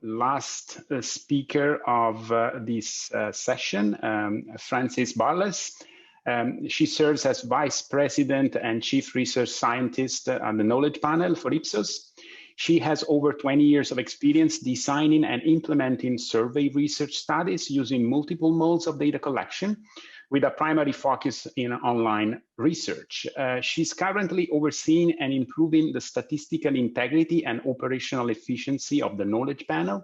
last speaker of this session, Frances Barlas. She serves as Vice President and Chief Research Scientist on the Knowledge Panel for Ipsos. She has over 20 years of experience designing and implementing survey research studies using multiple modes of data collection, with a primary focus in online research. She's currently overseeing and improving the statistical integrity and operational efficiency of the Knowledge Panel,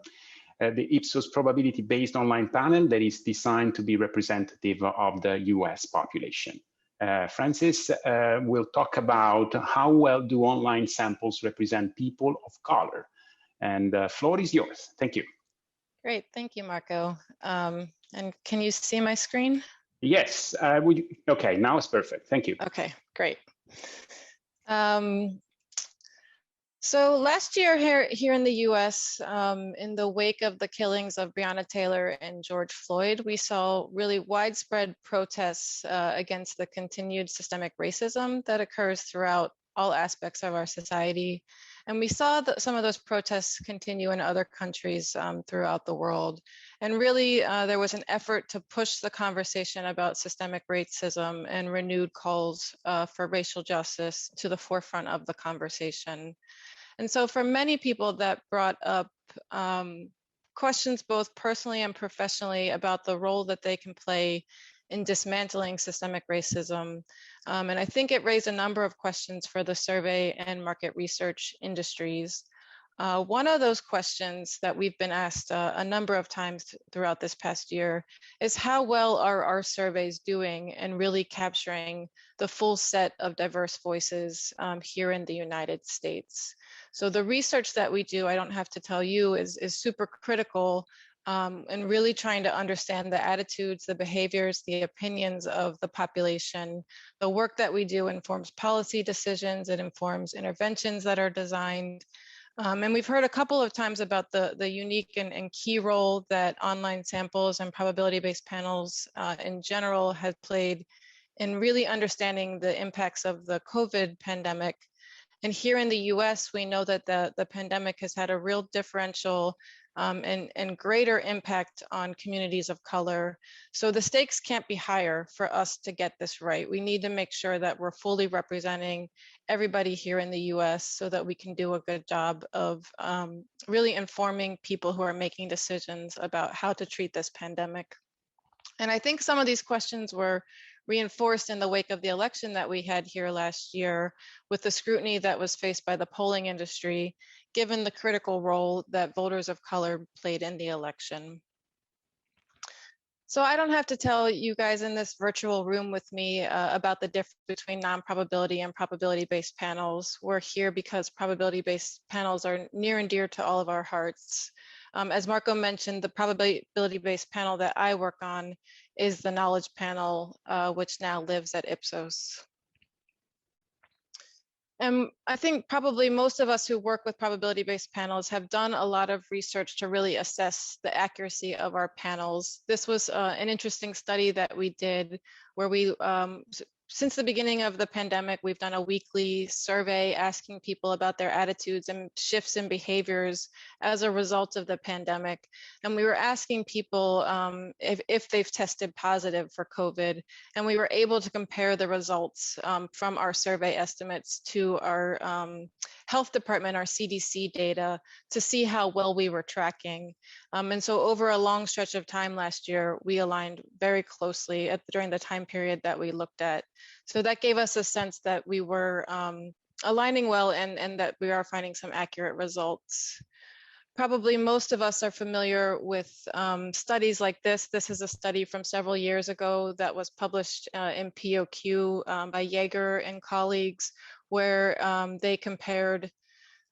the Ipsos probability-based online panel that is designed to be representative of the US population. Frances will talk about how well do online samples represent people of color. And the floor is yours. Thank you. Great, thank you, Marco. And can you see my screen? Yes, okay, now it's perfect. Thank you. Okay, great. So last year here in the US, in the wake of the killings of Breonna Taylor and George Floyd, we saw really widespread protests against the continued systemic racism that occurs throughout all aspects of our society. And we saw that some of those protests continue in other countries throughout the world. And really, there was an effort to push the conversation about systemic racism and renewed calls for racial justice to the forefront of the conversation. And so for many people, that brought up questions both personally and professionally about the role that they can play in dismantling systemic racism. And I think it raised a number of questions for the survey and market research industries. One of those questions that we've been asked a number of times throughout this past year is how well are our surveys doing in really capturing the full set of diverse voices here in the United States. So the research that we do, I don't have to tell you, is super critical and really trying to understand the attitudes, the behaviors, the opinions of the population. The work that we do informs policy decisions, it informs interventions that are designed. And we've heard a couple of times about the unique and key role that online samples and probability-based panels in general have played in really understanding the impacts of the COVID pandemic. And here in the US, we know that the pandemic has had a real differential and greater impact on communities of color. So the stakes can't be higher for us to get this right. We need to make sure that we're fully representing everybody here in the US so that we can do a good job of really informing people who are making decisions about how to treat this pandemic. And I think some of these questions were reinforced in the wake of the election that we had here last year, with the scrutiny that was faced by the polling industry, given the critical role that voters of color played in the election. So I don't have to tell you guys in this virtual room with me about the difference between non-probability and probability-based panels. We're here because probability-based panels are near and dear to all of our hearts. As Marco mentioned, the probability-based panel that I work on is the Knowledge Panel, which now lives at Ipsos. And I think probably most of us who work with probability-based panels have done a lot of research to really assess the accuracy of our panels. This was an interesting study that we did where we, since the beginning of the pandemic, we've done a weekly survey asking people about their attitudes and shifts in behaviors as a result of the pandemic. And we were asking people if they've tested positive for COVID. And we were able to compare the results from our survey estimates to our health department, our CDC data, to see how well we were tracking. And so over a long stretch of time last year, we aligned very closely during the time period that we looked at. So that gave us a sense that we were aligning well and that we are finding some accurate results. Probably most of us are familiar with studies like this. This is a study from several years ago that was published in POQ by Yeager and colleagues, where they compared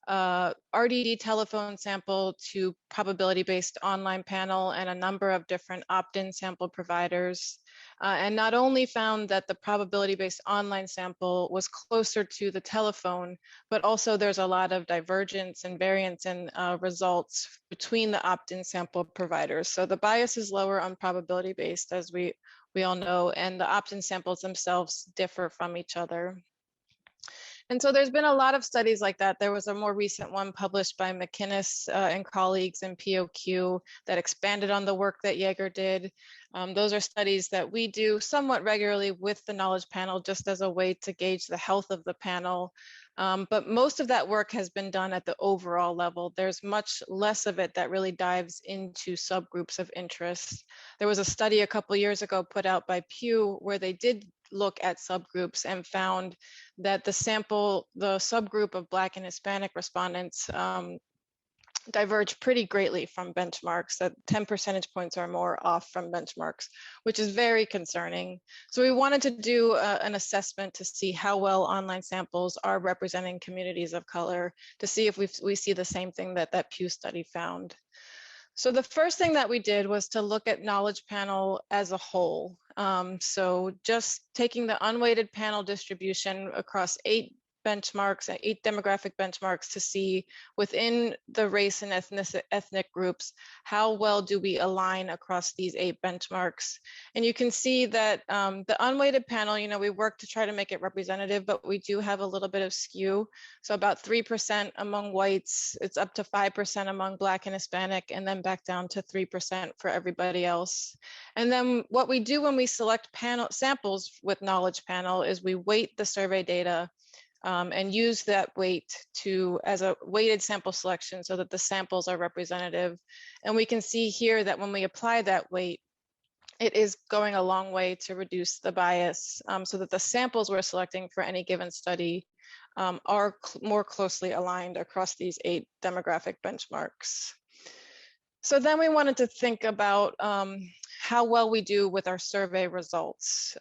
RDD telephone sample to probability-based online panel and a number of different opt-in sample providers. And not only found that the probability-based online sample was closer to the telephone, but also there's a lot of divergence and variance in results between the opt-in sample providers. So the bias is lower on probability-based, as we all know, and the opt-in samples themselves differ from each other. And so there's been a lot of studies like that. There was a more recent one published by McInnes and colleagues in POQ that expanded on the work that Jaeger did. Those are studies that we do somewhat regularly with the knowledge panel, just as a way to gauge the health of the panel. But most of that work has been done at the overall level. There's much less of it that really dives into subgroups of interest. There was a study a couple years ago put out by Pew where they did look at subgroups and found that the subgroup of Black and Hispanic respondents diverge pretty greatly from benchmarks, that 10 percentage points or more off from benchmarks, which is very concerning. So we wanted to do an assessment to see how well online samples are representing communities of color, to see if we see the same thing that that Pew study found. So the first thing that we did was to look at knowledge panel as a whole. So just taking the unweighted panel distribution across 8 benchmarks, 8 demographic benchmarks, to see within the race and ethnic groups, how well do we align across these 8 benchmarks. And you can see that the unweighted panel, you know, we work to try to make it representative, but we do have a little bit of skew. So about 3% among whites, it's up to 5% among Black and Hispanic, and then back down to 3% for everybody else. And then what we do when we select panel samples with knowledge panel is we weight the survey data and use that weight as a weighted sample selection so that the samples are representative. And we can see here that when we apply that weight, it is going a long way to reduce the bias so that the samples we're selecting for any given study are more closely aligned across these 8 demographic benchmarks. So then we wanted to think about how well we do with our survey results.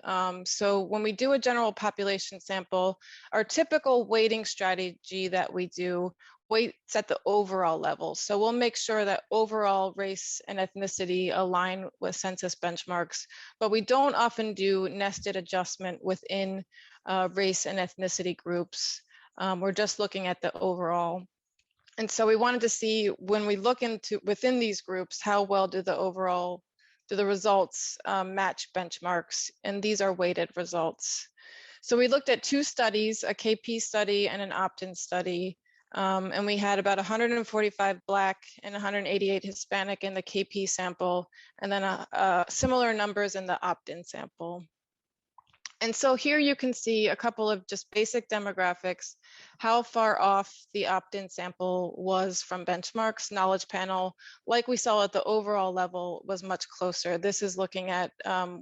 So when we do a general population sample, our typical weighting strategy that we do weights at the overall level. So we'll make sure that overall race and ethnicity align with census benchmarks, but we don't often do nested adjustment within race and ethnicity groups. We're just looking at the overall. And so we wanted to see, when we look into within these groups, how well do the results match benchmarks? And these are weighted results. So we looked at 2 studies, a KP study and an opt-in study. And we had about 145 Black and 188 Hispanic in the KP sample, and then similar numbers in the opt-in sample. And so here you can see a couple of just basic demographics, how far off the opt-in sample was from benchmarks. Knowledge panel, like we saw at the overall level, was much closer. This is looking at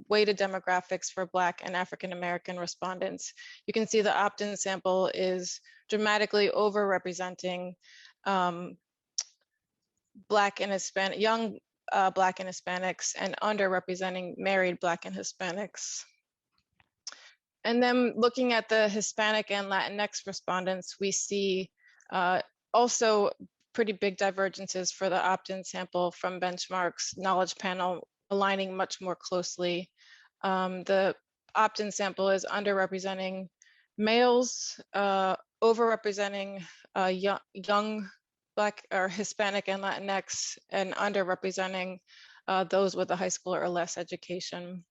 weighted demographics for Black and African-American respondents. You can see the opt-in sample is dramatically overrepresenting Black and Hispanic, young Black and Hispanics, and underrepresenting married Black and Hispanics. And then looking at the Hispanic and Latinx respondents, we see also pretty big divergences for the opt-in sample from benchmarks, knowledge panel aligning much more closely. The opt-in sample is underrepresenting males, overrepresenting young Black or Hispanic and Latinx, and underrepresenting those with a high school or less education.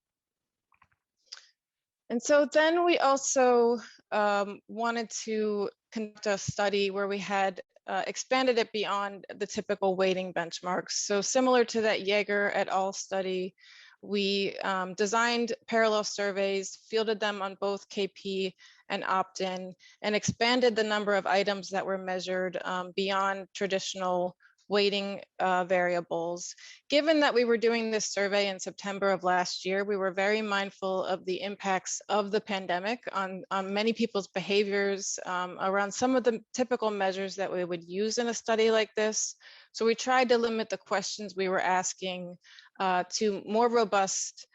And so then we also wanted to conduct a study where we had expanded it beyond the typical weighting benchmarks. So similar to that Jaeger et al. Study, we designed parallel surveys, fielded them on both KP and opt-in, and expanded the number of items that were measured beyond traditional weighting variables. Given that we were doing this survey in September of last year, we were very mindful of the impacts of the pandemic on many people's behaviors around some of the typical measures that we would use in a study like this. So we tried to limit the questions we were asking to more robust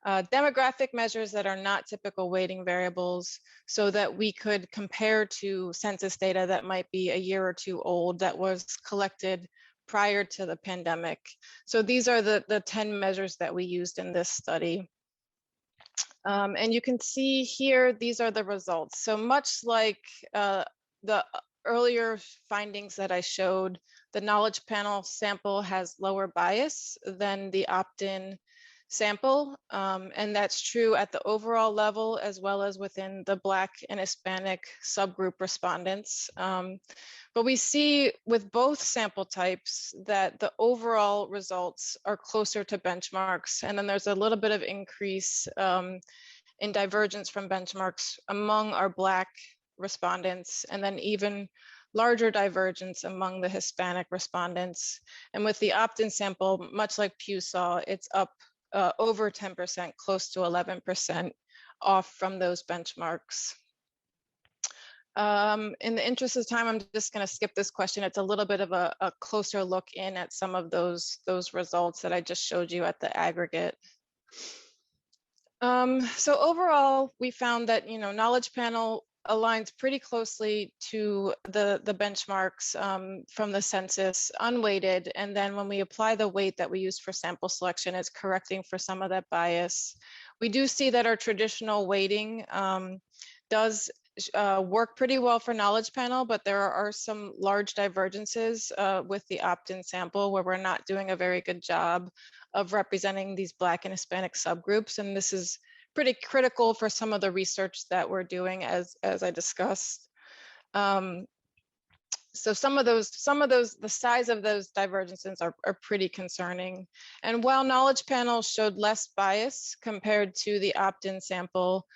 demographic measures that are not typical weighting variables, so that we could compare to census data that might be a year or 2 old that was collected prior to the pandemic. So these are the 10 measures that we used in this study. And you can see here, these are the results. So much like the earlier findings that I showed, the knowledge panel sample has lower bias than the opt-in sample, and that's true at the overall level as well as within the Black and Hispanic subgroup respondents. But we see with both sample types that the overall results are closer to benchmarks, and then there's a little bit of increase in divergence from benchmarks among our Black respondents, and then even larger divergence among the Hispanic respondents. And with the opt-in sample, much like Pew saw, it's up over 10%, close to 11% off from those benchmarks. In the interest of time, I'm just going to skip this question. It's a little bit of a closer look in at some of those results that I just showed you at the aggregate. So overall, we found that knowledge panel aligns pretty closely to the benchmarks from the census, unweighted, and then when we apply the weight that we use for sample selection, it's correcting for some of that bias. We do see that our traditional weighting does work pretty well for knowledge panel, but there are some large divergences with the opt-in sample where we're not doing a very good job of representing these Black and Hispanic subgroups, and this is pretty critical for some of the research that we're doing, as I discussed. So some of those, the size of those divergences are pretty concerning. And while knowledge panels showed less bias compared to the opt-in sample,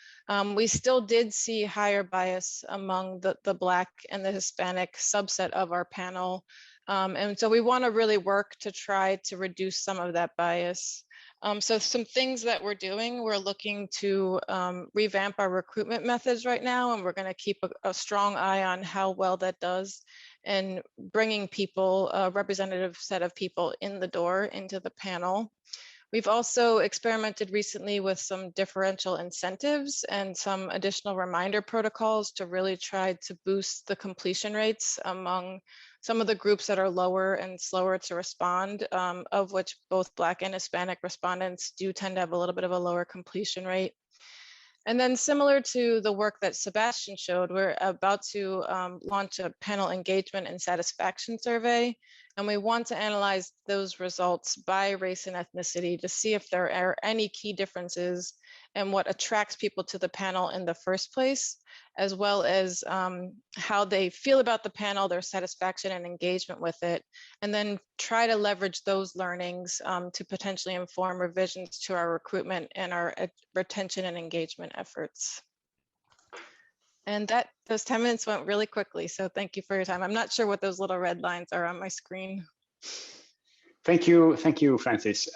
we still did see higher bias among the Black and the Hispanic subset of our panel. And so we want to really work to try to reduce some of that bias. So some things that we're doing, we're looking to revamp our recruitment methods right now, and we're going to keep a strong eye on how well that does, and bringing people, a representative set of people in the door into the panel. We've also experimented recently with some differential incentives and some additional reminder protocols to really try to boost the completion rates among some of the groups that are lower and slower to respond, of which both Black and Hispanic respondents do tend to have a little bit of a lower completion rate. And then similar to the work that Sebastian showed, we're about to launch a panel engagement and satisfaction survey. And we want to analyze those results by race and ethnicity to see if there are any key differences and what attracts people to the panel in the first place, as well as how they feel about the panel, their satisfaction and engagement with it, and then try to leverage those learnings to potentially inform revisions to our recruitment and our retention and engagement efforts. And those 10 minutes went really quickly, so thank you for your time. I'm not sure what those little red lines are on my screen. Thank you, Francis.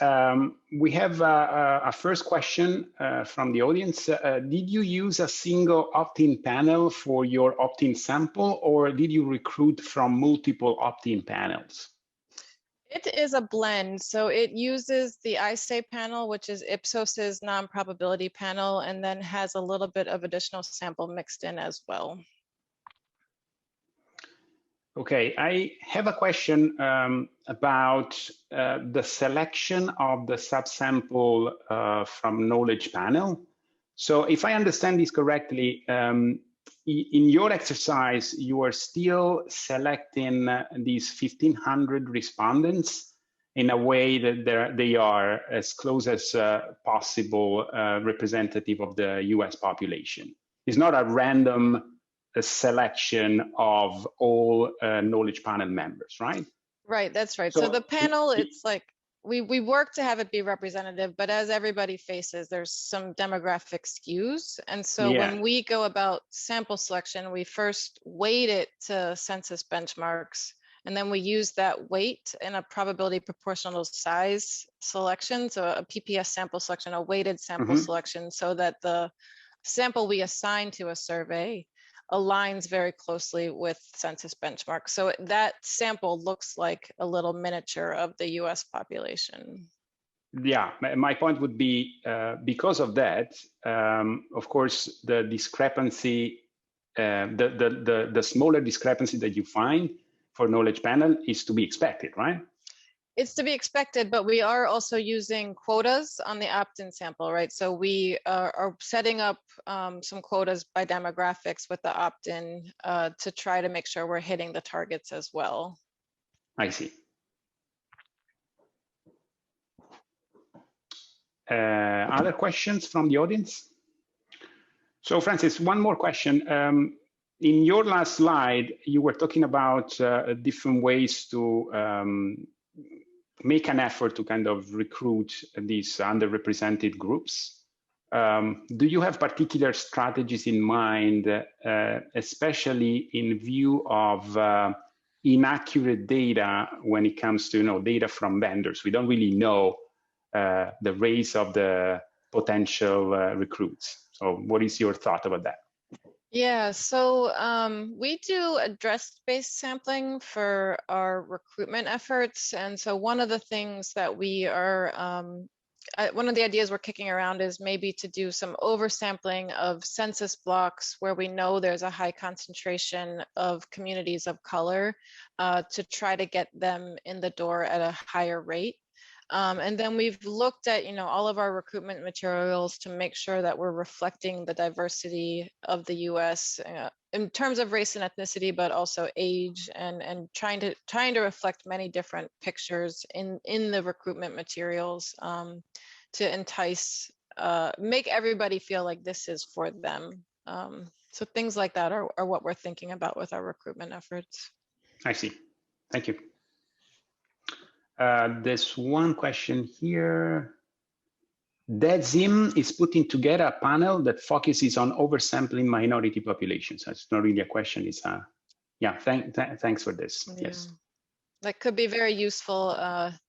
We have a first question from the audience. Did you use a single opt-in panel for your opt-in sample, or did you recruit from multiple opt-in panels? It is a blend. So it uses the ISAY panel, which is Ipsos's non-probability panel, and then has a little bit of additional sample mixed in as well. Okay, I have a question about the selection of the subsample from knowledge panel. So if I understand this correctly, in your exercise, you are still selecting these 1,500 respondents in a way that they are as close as possible representative of the US population. It's not a random selection of all knowledge panel members, right? Right, that's right. So the panel, it's like, we work to have it be representative, but as everybody faces, there's some demographic skews. And so when we go about sample selection, we first weight it to census benchmarks, and then we use that weight in a probability proportional size selection. So a PPS sample selection, a weighted sample selection, so that the sample we assign to a survey aligns very closely with census benchmarks. So that sample looks like a little miniature of the US population. Yeah, my point would be, because of that, of course, the discrepancy, the smaller discrepancy that you find for knowledge panel is to be expected, right? It's to be expected, but we are also using quotas on the opt-in sample, right? So we are setting up some quotas by demographics with the opt-in to try to make sure we're hitting the targets as well. I see. Other questions from the audience? So Francis, one more question. In your last slide, you were talking about different ways to make an effort to kind of recruit these underrepresented groups. Do you have particular strategies in mind, especially in view of inaccurate data when it comes to data from vendors? We don't really know the race of the potential recruits. So what is your thought about that? Yeah, so we do address-based sampling for our recruitment efforts. And so one of the things that we are, one of the ideas we're kicking around is maybe to do some oversampling of census blocks where we know there's a high concentration of communities of color to try to get them in the door at a higher rate. And then we've looked at, all of our recruitment materials to make sure that we're reflecting the diversity of the U.S. In terms of race and ethnicity, but also age, and trying to reflect many different pictures in the recruitment materials to entice, make everybody feel like this is for them. So things like that are what we're thinking about with our recruitment efforts. I see. Thank you. There's one question here. DEZIM is putting together a panel that focuses on oversampling minority populations. That's not really a question. It's yeah. Thanks for this. Yeah. Yes, that could be very useful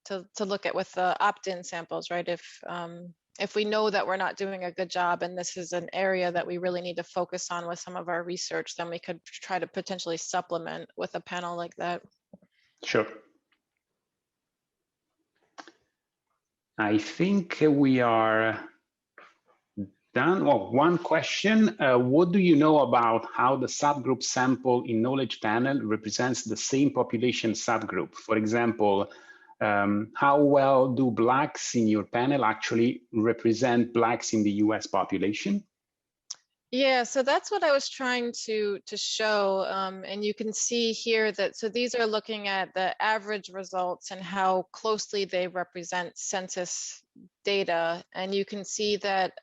to look at with the opt-in samples, right? If we know that we're not doing a good job and this is an area that we really need to focus on with some of our research, then we could try to potentially supplement with a panel like that. Sure. I think we are done. Well, one question. What do you know about how the subgroup sample in knowledge panel represents the same population subgroup? For example, how well do Blacks in your panel actually represent Blacks in the US population? Yeah, so that's what I was trying to show, and you can see here that, so these are looking at the average results and how closely they represent census data, and you can see that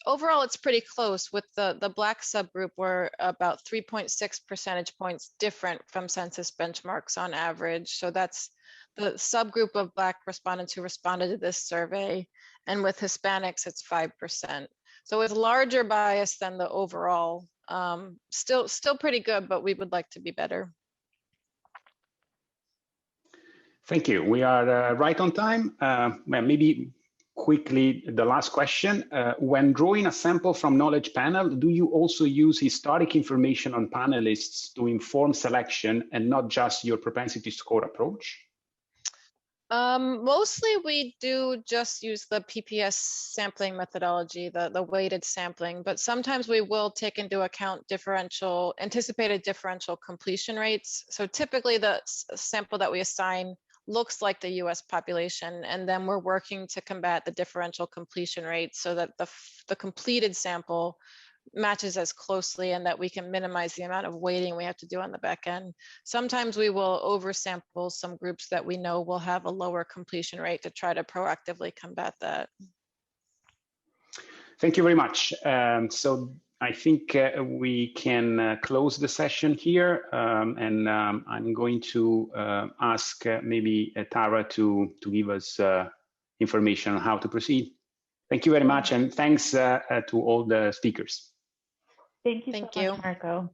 overall it's pretty close. With the Black subgroup, we're about 3.6 percentage points different from census benchmarks on average. So that's the subgroup of Black respondents who responded to this survey, and with Hispanics it's 5%. So it's larger bias than the overall. Still pretty good, but we would like to be better. Thank you. We are right on time. Maybe quickly, the last question. When drawing a sample from knowledge panel, do you also use historic information on panelists to inform selection and not just your propensity score approach? Mostly we do just use the PPS sampling methodology, the weighted sampling, but sometimes we will take into account anticipated differential completion rates. So typically the sample that we assign looks like the US population, and then we're working to combat the differential completion rates so that the completed sample matches as closely and that we can minimize the amount of weighting we have to do on the back end. Sometimes we will oversample some groups that we know will have a lower completion rate to try to proactively combat that. Thank you very much. So I think we can close the session here, and I'm going to ask maybe Tara to give us information on how to proceed. Thank you very much, and thanks to all the speakers. Thank you so much, Marco.